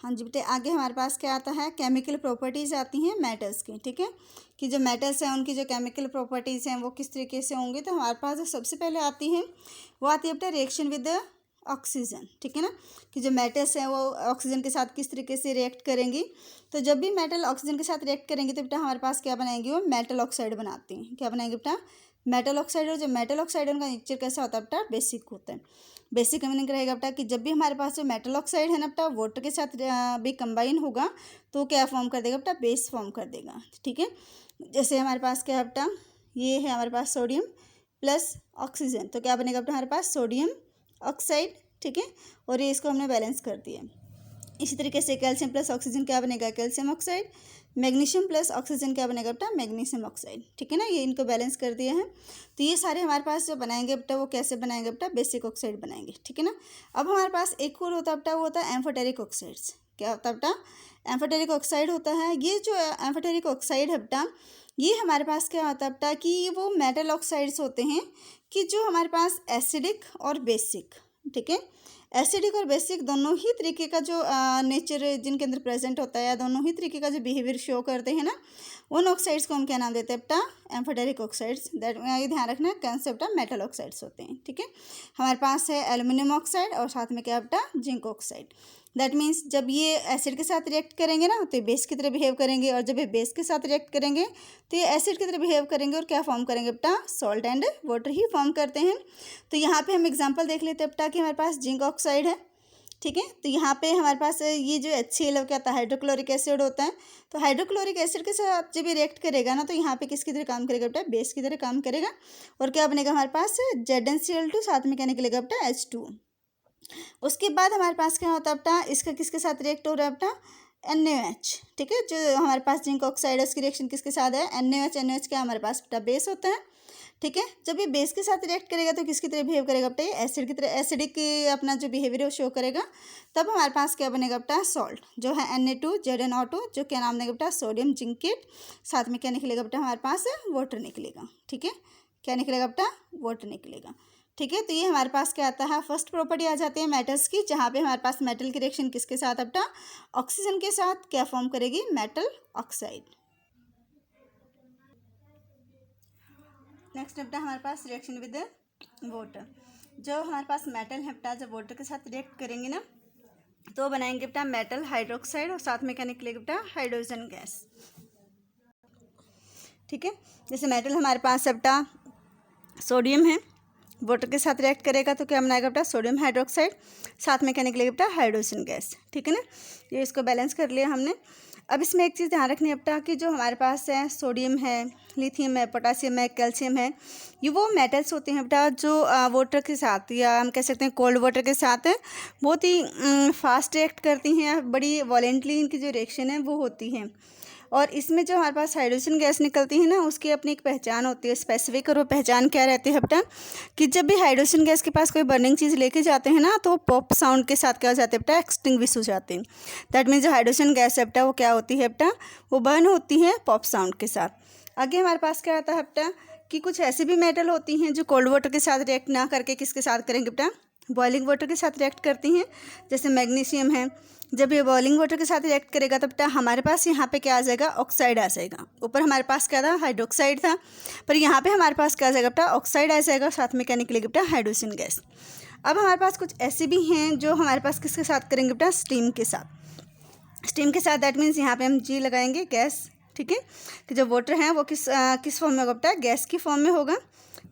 हाँ जी बेटे, आगे हमारे पास क्या आता है, केमिकल प्रॉपर्टीज़ आती हैं मेटल्स की। ठीक है, कि जो मेटल्स हैं उनकी जो केमिकल प्रॉपर्टीज़ हैं वो किस तरीके से होंगे। तो हमारे पास जो सबसे पहले आती हैं वो आती है बेटा रिएक्शन विद ऑक्सीजन। ठीक है ना, कि जो मेटल्स हैं वो ऑक्सीजन के साथ किस तरीके से रिएक्ट करेंगी। तो जब भी मेटल ऑक्सीजन के साथ रिएक्ट करेंगे तो बेटा हमारे पास क्या बनाएंगे, वो मेटल ऑक्साइड बनाती हैं। क्या बनाएंगे बेटा, मेटल ऑक्साइड। और जो मेटल ऑक्साइड है उनका नेचर कैसा होता है बेटा, बेसिक होता है। बेसिक मीनिंग रहेगा बेटा कि जब भी हमारे पास जो मेटल ऑक्साइड है ना बेटा वाटर के साथ भी कंबाइन होगा तो क्या फॉर्म कर देगा बेटा, बेस फॉर्म कर देगा। ठीक है, जैसे हमारे पास क्या है बेटा, ये है हमारे पास सोडियम प्लस ऑक्सीजन, तो क्या बनेगा बेटा हमारे पास सोडियम ऑक्साइड। ठीक है, और ये इसको हमने बैलेंस कर दिया। इसी तरीके से कैल्शियम प्लस ऑक्सीजन क्या बनेगा, calcium oxide. Magnesium plus oxygen क्या बनेगा बेटा, मैग्नीशियम ऑक्साइड। ठीक है ना, ये इनको बैलेंस कर दिया है। तो ये सारे हमारे पास जो बनाएंगे बेटा वो कैसे बनाएंगे बेटा, बेसिक ऑक्साइड बनाएंगे। ठीक है ना, अब हमारे पास एक और होता है बेटा, वो होता है एम्फोटेरिक ऑक्साइड्स। क्या होता है बेटा, एम्फोटेरिक ऑक्साइड होता है। ये जो एम्फोटेरिक ऑक्साइड है बेटा, ये हमारे पास क्या होता है बेटा कि वो मेटल ऑक्साइड्स होते हैं कि जो हमारे पास एसिडिक और बेसिक, ठीक है, एसिडिक और बेसिक दोनों ही तरीके का जो नेचर जिनके अंदर प्रेजेंट होता है या दोनों ही तरीके का जो बिहेवियर शो करते हैं ना, उन ऑक्साइड्स को हम क्या नाम देते हैं बेटा, एम्फोटेरिक ऑक्साइड्स। दैट ये ध्यान रखना, कंसेप्ट ऑफ मेटल ऑक्साइड्स होते हैं। ठीक है, हमारे पास है एल्युमिनियम ऑक्साइड और साथ में क्या बेटा, जिंक ऑक्साइड। दैट मीन्स जब ये एसिड के साथ रिएक्ट करेंगे ना तो ये बेस की तरह बिहेव करेंगे, और जब ये बेस के साथ रिएक्ट करेंगे तो ये एसिड की तरह बिहेव करेंगे और क्या फॉर्म करेंगे बेटा, salt and water he form करते हैं। तो यहाँ पे हम एग्जांपल देख लेते हैं बेटा कि हमारे पास जिंक ऑक्साइड है। ठीक है, तो यहाँ पे हमारे पास ये जो HCl क्या होता है, हाइड्रोक्लोरिक एसिड होता है। तो हाइड्रोक्लोरिक एसिड के साथ जब ये रिएक्ट करेगा ना तो यहाँ पे किसकी तरह काम करेगा बेटा, बेस की तरह काम करेगा। और क्या बनेगा हमारे पास, ZnCl2, साथ में क्या निकलेगा बेटा, H2। उसके बाद हमारे पास क्या होता है बेटा, इसका किसके साथ रिएक्ट हो रहा है बेटा, NaOH। ठीक है, जो हमारे पास जिंक ऑक्साइड है उसकी रिएक्शन किसके साथ है, NaOH। NaOH क्या हमारे पास बेटा, बेस होता है। ठीक है, जब ये बेस के साथ रिएक्ट करेगा तो किसकी तरह बिहेव करेगा बेटा, ये एसिड की तरह, एसिडिक अपना जो बिहेवियर है वो शो करेगा। तब हमारे पास क्या बनेगा बेटा, सॉल्ट, जो है Na2ZnO2, जो क्या नाम देगा बेटा, सोडियम जिंकेट। साथ में क्या निकलेगा बेटा, हमारे पास वाटर निकलेगा। ठीक है, क्या निकलेगा बेटा, वाटर निकलेगा। ठीक है, तो ये हमारे पास क्या आता है, फर्स्ट प्रॉपर्टी आ जाती है मेटल्स की, जहाँ पे हमारे पास मेटल की रिएक्शन किसके साथ है बेटा, ऑक्सीजन के साथ क्या फॉर्म करेगी, मेटल ऑक्साइड। नेक्स्ट बेटा हमारे पास रिएक्शन विद वाटर। जो हमारे पास मेटल है बेटा, जब वाटर के साथ रिएक्ट करेंगे ना तो बनाएंगे बेटा मेटल हाइड्रोक्साइड, और साथ में क्या निकलेगा बेटा, हाइड्रोजन गैस। ठीक है, जैसे मेटल हमारे पास है बेटा सोडियम है, वाटर के साथ रिएक्ट करेगा तो क्या बनाएगा बेटा, सोडियम हाइड्रोक्साइड, साथ में क्या निकलेगा बेटा, हाइड्रोजन गैस। ठीक है ना, ये इसको बैलेंस कर लिया हमने। अब इसमें एक चीज़ ध्यान रखनी है बेटा कि जो हमारे पास है सोडियम है, लिथियम है, पोटासियम है, कैल्शियम है, ये वो मेटल्स होते हैं बेटा जो वाटर के साथ, या हम कह सकते हैं कोल्ड वाटर के साथ है, बहुत ही फास्ट रिएक्ट करती हैं, बड़ी वॉलेंटली इनकी जो रिएक्शन है वो होती है। और इसमें जो हमारे पास हाइड्रोजन गैस निकलती है ना उसकी अपनी एक पहचान होती है स्पेसिफिक, और वो पहचान क्या रहती है बेटा कि जब भी हाइड्रोजन गैस के पास कोई बर्निंग चीज़ लेके जाते हैं ना तो पॉप साउंड के साथ क्या हो जाते हैं बेटा, एक्सटिंग्विश हो जाते हैं। दैट मीन्स जो हाइड्रोजन गैस है बेटा वो क्या होती है बेटा, वो बर्न होती है पॉप साउंड के साथ। आगे हमारे पास क्या आता है बेटा कि कुछ ऐसी भी मेटल होती हैं जो कोल्ड वाटर के साथ रिएक्ट ना करके किसके साथ करेंगे बेटा, बॉइलिंग वाटर के साथ रिएक्ट करती हैं। जैसे मैग्नीशियम है, जब ये बॉइलिंग वाटर के साथ रिएक्ट करेगा तब बेटा हमारे पास यहाँ पे क्या आ जाएगा, ऑक्साइड आ जाएगा। ऊपर हमारे पास क्या था, हाइड्रोक्साइड था, पर यहाँ पे हमारे पास क्या आ जाएगा बेटा, ऑक्साइड आ जाएगा, साथ में क्या निकलेगा बेटा, हाइड्रोजन गैस। अब हमारे पास कुछ ऐसे भी हैं जो हमारे पास किसके साथ करेंगे बेटा, स्टीम के साथ। स्टीम के साथ दैट मीन्स यहाँ पे हम जी लगाएंगे, गैस। ठीक है, कि जो वाटर है वो किस फॉर्म में होगा बेटा, गैस की फॉर्म में होगा,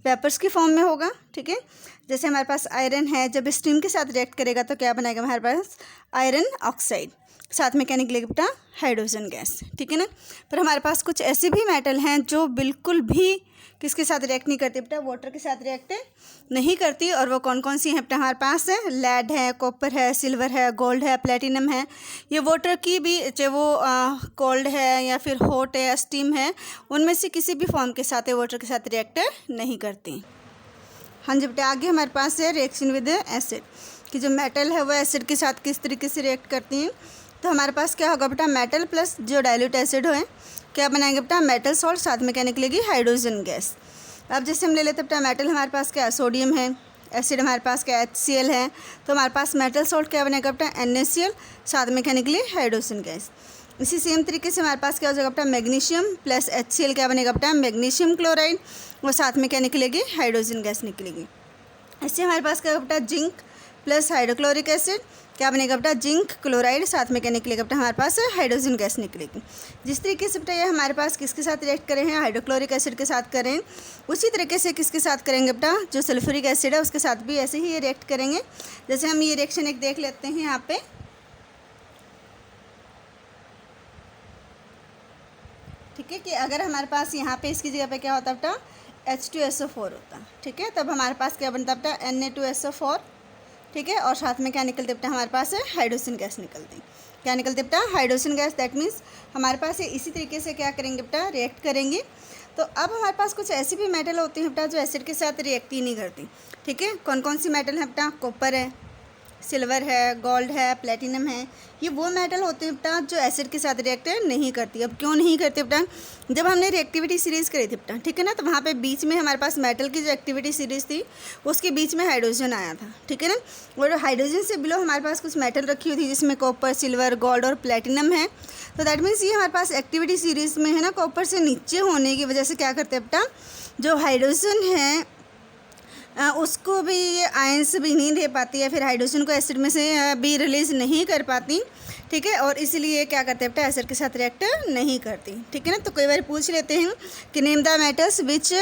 वेपर्स की फॉर्म में होगा। ठीक है, जैसे हमारे पास आयरन है, जब स्टीम के साथ रिएक्ट करेगा तो क्या बनाएगा हमारे पास, आयरन ऑक्साइड, साथ में क्या निकलेगा बेटा, हाइड्रोजन गैस। ठीक है ना, पर हमारे पास कुछ ऐसे भी मेटल हैं जो बिल्कुल भी किसके साथ रिएक्ट नहीं करती बेटा, वाटर के साथ रिएक्ट नहीं करती। और वो कौन कौन सी हैं बेटा हमारे पास है, लेड है, कॉपर है, सिल्वर है, गोल्ड है, प्लेटिनम है। ये वाटर की भी, चाहे वो कोल्ड है या फिर हॉट है या स्टीम है, उनमें से किसी भी फॉर्म के साथ वाटर के साथ रिएक्ट नहीं करती। हाँ जी बेटा, आगे हमारे पास है रिएक्शन विद एसिड, कि जो मेटल है वो एसिड के साथ किस तरीके से रिएक्ट करती हैं। तो हमारे पास क्या होगा बेटा, मेटल प्लस जो डाइल्यूट एसिड है क्या बनाएंगे बेटा, मेटल सॉल्ट, साथ में क्या निकलेगी, हाइड्रोजन गैस। अब जैसे हम ले लेते हैं बेटा मेटल, हमारे पास क्या है, सोडियम है, एसिड हमारे पास क्या HCl है, तो हमारे पास मेटल सॉल्ट क्या बनेगा बेटा NaCl, साथ में क्या निकली हाइड्रोजन गैस। इसी सेम तरीके से हमारे पास क्या हो जाएगा बेटा मैग्नीशियम प्लस HCl क्या बनेगा बेटा मैग्नीशियम क्लोराइड, और साथ में क्या निकलेगी हाइड्रोजन गैस निकलेगी। इससे हमारे पास क्या होगा बेटा जिंक प्लस हाइड्रोक्लोरिक एसिड क्या बनेगा बेटा जिंक क्लोराइड, साथ में क्या निकलेगा बेटा हमारे पास हाइड्रोजन गैस निकलेगी। जिस तरीके से बेटा ये हमारे पास किसके साथ रिएक्ट करें हैं, हाइड्रोक्लोरिक एसिड के साथ करें, उसी तरीके से किसके साथ करेंगे बेटा जो सल्फ्यूरिक एसिड है उसके साथ भी ऐसे ही ये रिएक्ट करेंगे। जैसे हम ये रिएक्शन एक देख लेते हैं यहाँ पे, ठीक है, कि अगर हमारे पास यहाँ पे इसकी जगह पे क्या होता बेटा H2SO4 होता, ठीक है, तब हमारे पास क्या बनता बेटा Na2SO4, ठीक है, और साथ में क्या निकलते बेटा हमारे पास है हाइड्रोजन गैस निकलती। क्या निकलते बेटा हाइड्रोजन गैस, दैट मीन्स हमारे पास इसी तरीके से क्या करेंगे बेटा रिएक्ट करेंगे। तो अब हमारे पास कुछ ऐसी भी मेटल होती हैं बेटा जो एसिड के साथ रिएक्ट ही नहीं करती, ठीक है। कौन कौन सी मेटल है बेटा, कॉपर है, सिल्वर है, गोल्ड है, प्लेटिनम है, ये वो मेटल होते हैं बेटा जो एसिड के साथ रिएक्ट नहीं करती। अब क्यों नहीं करती बेटा, जब हमने रिएक्टिविटी सीरीज़ करी थी बेटा, ठीक है ना, तो वहाँ पे बीच में हमारे पास मेटल की जो एक्टिविटी सीरीज़ थी उसके बीच में हाइड्रोजन आया था, ठीक है ना, और हाइड्रोजन से बिलो हमारे पास कुछ मेटल रखी हुई थी जिसमें कॉपर, सिल्वर, गोल्ड और प्लेटिनम है। तो दैट मीन्स ये हमारे पास एक्टिविटी सीरीज़ में है ना, कॉपर से नीचे होने की वजह से क्या करते हैं बेटा जो हाइड्रोजन है उसको भी ये आयंस भी नहीं दे पाती है, फिर हाइड्रोजन को एसिड में से भी रिलीज़ नहीं कर पाती, ठीक है, और इसीलिए क्या करते हैं बेटा एसिड के साथ रिएक्ट नहीं करती, ठीक है ना। तो कई बार पूछ लेते हैं कि name the metals which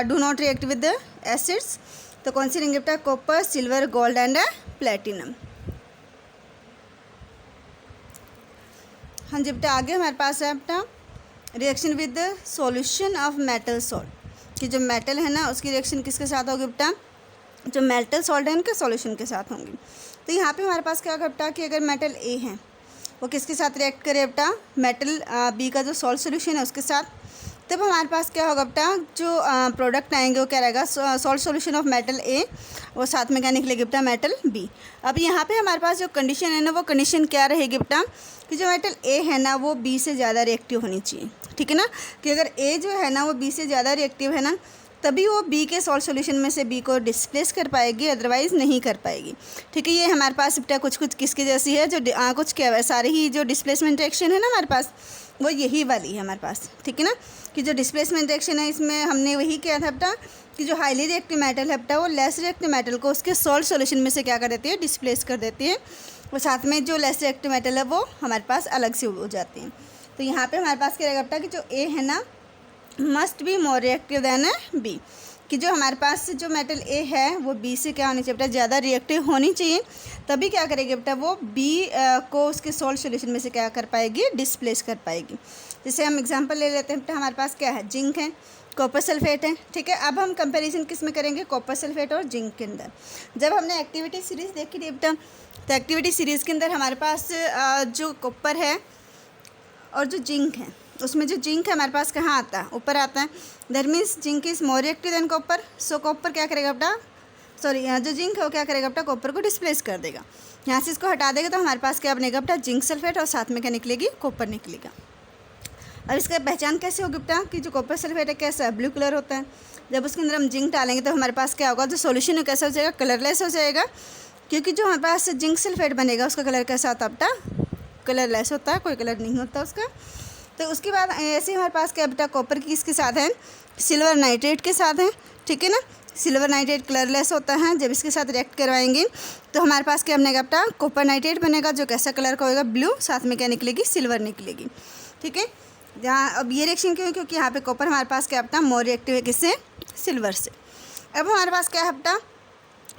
do not react with the acids, तो कौन सी रहेंगे बेटा copper, silver, gold and platinum. हाँ जी बेटा, आगे हमारे पास है बेटा reaction with the solution of metal salt, कि जो मेटल है ना उसकी रिएक्शन किसके साथ होगी बेटा जो मेटल सॉल्ट है उनके सॉल्यूशन के साथ होंगी। तो यहाँ पे हमारे पास क्या होगा बेटा कि अगर मेटल A है वो किसके साथ रिएक्ट करे बेटा मेटल B का जो सॉल्ट सोल्यूशन है उसके साथ, तब हमारे पास क्या होगा बेटा जो प्रोडक्ट आएंगे वो क्या रहेगा salt solution of metal A और साथ में क्या निकलेगी बेटा मेटल B। अब यहाँ पे हमारे पास जो कंडीशन है ना वो कंडीशन क्या रहेगी बेटा कि जो मेटल A है ना वो B से ज़्यादा रिएक्टिव होनी चाहिए, ठीक है ना, कि अगर A जो है ना वो B से ज़्यादा रिएक्टिव है ना तभी वो B के सॉल्ट सोल्यूशन में से B को डिस्प्लेस कर पाएगी, अदरवाइज़ नहीं कर पाएगी, ठीक है। ये हमारे पास बेटा कुछ कुछ किसकी जैसी है जो कुछ क्या है सारे ही जो डिस्प्लेसमेंट रिएक्शन है ना हमारे पास वो यही वाली है हमारे पास, ठीक है ना, कि जो डिस्प्लेसमेंट रिएक्शन है इसमें हमने वही किया था बेटा कि जो हाईली रिएक्टिव मेटल है बेटा वो लेस रिएक्टिव मेटल को उसके सॉल्ट सोल्यूशन में से क्या कर देती है डिस्प्लेस कर देती है, और साथ में जो लेस रिएक्टिव मेटल है वो हमारे पास अलग से हो जाती हैं। तो यहाँ पे हमारे पास क्या रहेगा बेटा कि जो A है ना must be more reactive than B, कि जो हमारे पास जो मेटल A है वो B से क्या होनी चाहिए बेटा ज़्यादा रिएक्टिव होनी चाहिए, तभी क्या करेगी बेटा वो B को उसके सॉल्ट सोल्यूशन में से क्या कर पाएगी डिस्प्लेस कर पाएगी। जैसे हम एग्जांपल ले लेते हैं बेटा हमारे पास क्या है जिंक है, कॉपर सल्फेट है, ठीक है। अब हम कंपैरिजन किस में करेंगे कॉपर सल्फेट और जिंक के अंदर। जब हमने एक्टिविटी सीरीज़ देखी थी बेटा तो एक्टिविटी सीरीज़ के अंदर हमारे पास जो कॉपर है और जो जिंक है उसमें जो जिंक है हमारे पास कहाँ आता है ऊपर आता है, that means zinc is more reactive than copper, so copper क्या करेगा बेटा जो जिंक है वो क्या करेगा बेटा कॉपर को डिस्प्लेस कर देगा, यहाँ से इसको हटा देगा तो हमारे पास क्या बनेगा बेटा जिंक सल्फेट और साथ में क्या निकलेगी कॉपर निकलेगा। अब इसका पहचान कैसे होगी बेटा कि जो कॉपर सल्फेट है कैसा है ब्लू कलर होता है, जब उसके अंदर हम जिंक डालेंगे तो हमारे पास क्या होगा जो सॉल्यूशन है कैसा हो जाएगा कलरलेस हो जाएगा, क्योंकि जो हमारे पास जिंक सल्फेट बनेगा उसका कलर कैसा होता है बेटा कलरलेस होता है, कोई कलर नहीं होता उसका। तो उसके बाद ऐसे हमारे पास क्या बेटा कॉपर की किसके साथ है सिल्वर नाइट्रेट के साथ है, ठीक है ना, सिल्वर नाइट्रेट कलरलेस होता है, जब इसके साथ रिएक्ट करवाएंगे तो हमारे पास क्या बनेगा बेटा कॉपर नाइट्रेट बनेगा जो कैसा कलर का होगा ब्लू, साथ में क्या निकलेगी सिल्वर निकलेगी, ठीक है। जहाँ अब ये रिएक्शन क्यों क्योंकि यहाँ पे कॉपर हमारे पास क्या बेटा मोर रिएक्टिव है किससे सिल्वर से। अब हमारे पास क्या है बेटा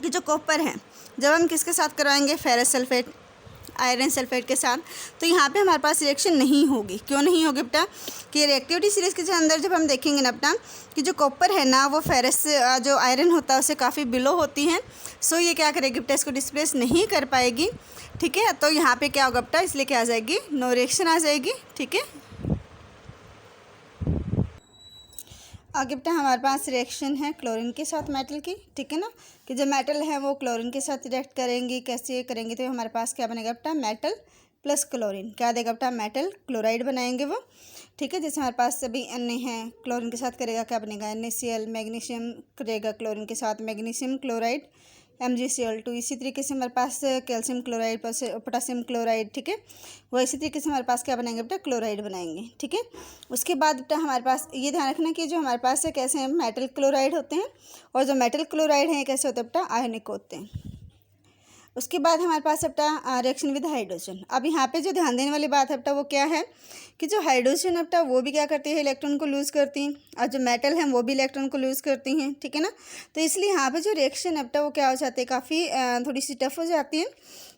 कि जो कॉपर है जब हम किसके साथ करवाएंगे फेरस सल्फेट आयरन सल्फेट के साथ, तो यहाँ पे हमारे पास रिएक्शन नहीं होगी। क्यों नहीं होगी बेटा कि रिएक्टिविटी सीरीज़ के अंदर जब हम देखेंगे ना बेटा कि जो कॉपर है ना वो फेरस जो आयरन होता है उससे काफ़ी बिलो होती हैं, सो ये क्या करेगी बेटा इसको डिस्प्लेस नहीं कर पाएगी, ठीक है। तो यहाँ पे क्या होगा बेटा इसलिए क्या आ जाएगी नो रिएक्शन आ जाएगी, ठीक है। आगे बेटा हमारे पास रिएक्शन है क्लोरीन के साथ मेटल की, ठीक है ना, कि जो मेटल है वो क्लोरीन के साथ रिएक्ट करेंगी, कैसे करेंगे तो हमारे पास क्या बनेगा बेटा मेटल प्लस क्लोरीन क्या देगा बेटा, मेटल क्लोराइड बनाएंगे वो, ठीक है। जैसे हमारे पास सभी Na हैं, क्लोरीन के साथ करेगा क्या बनेगा, NaCl, मैग्नीशियम करेगा क्लोरीन के साथ मैग्नीशियम क्लोराइड MgCl2। इसी तरीके से हमारे पास कैल्शियम क्लोराइड, पोटासियम क्लोराइड, ठीक है। वो इसी तरीके से हमारे पास क्या बनाएंगे बेटा, क्लोराइड बनाएंगे, ठीक है। उसके बाद बेटा हमारे पास ये ध्यान रखना कि जो हमारे पास है कैसे हैं, मेटल क्लोराइड होते हैं, और जो मेटल क्लोराइड हैं कैसे होते हैं बेटा, आयनिक होते हैं। उसके बाद हमारे पास बेटा रिएक्शन विद हाइड्रोजन। अब यहाँ पे जो ध्यान देने वाली बात है बेटा वो क्या है कि जो हाइड्रोजन है बेटा वो भी क्या करती है, इलेक्ट्रॉन को लूज़ करती हैं, और जो मेटल है वो भी इलेक्ट्रॉन को लूज़ करती हैं, ठीक है ना। तो इसलिए यहाँ पे जो रिएक्शन है बेटा वो क्या हो जाती है, काफ़ी थोड़ी सी टफ हो जाती है।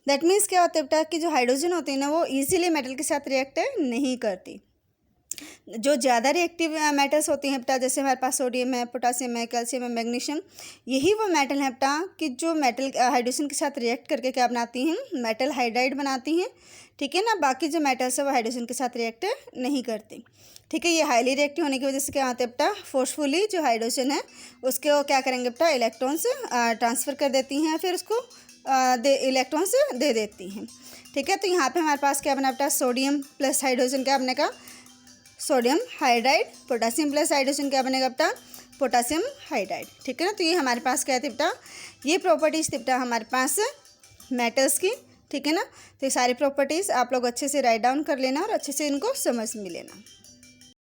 दैट मीन्स क्या होता है बेटा कि जो हाइड्रोजन होती है ना वो ईजिली मेटल के साथ रिएक्ट नहीं करती। जो ज़्यादा रिएक्टिव मेटल्स होती हैं बेटा, जैसे हमारे पास सोडियम है, पोटासियम है, कैल्शियम है, मैग्नीशियम, यही वो मेटल है बेटा कि जो मेटल हाइड्रोजन के साथ रिएक्ट करके क्या बनाती हैं, मेटल हाइड्राइड बनाती हैं, ठीक है ना। बाकी जो मेटल्स है वो हाइड्रोजन के साथ रिएक्ट नहीं करती, ठीक है। ये हाईली रिएक्टिव होने की वजह से क्या होता है बेटा, फोर्सफुली जो हाइड्रोजन है उसके वो क्या करेंगे बेटा, इलेक्ट्रॉन्स ट्रांसफ़र कर देती हैं, फिर उसको इलेक्ट्रॉन्स दे देती हैं, ठीक है। तो यहाँ पर हमारे पास क्या बना बेटा, सोडियम प्लस हाइड्रोजन क्या बनेगा, sodium hydride, potassium plus hydrogen क्या बनेगा बेटा, पोटासियम हाइड्राइड, ठीक है ना। तो ये हमारे पास क्या थी बेटा, ये प्रॉपर्टीज़ थी बेटा हमारे पास मेटल्स की, ठीक है ना। तो ये सारी प्रॉपर्टीज़ आप लोग अच्छे से राइट डाउन कर लेना और अच्छे से इनको समझ में लेना।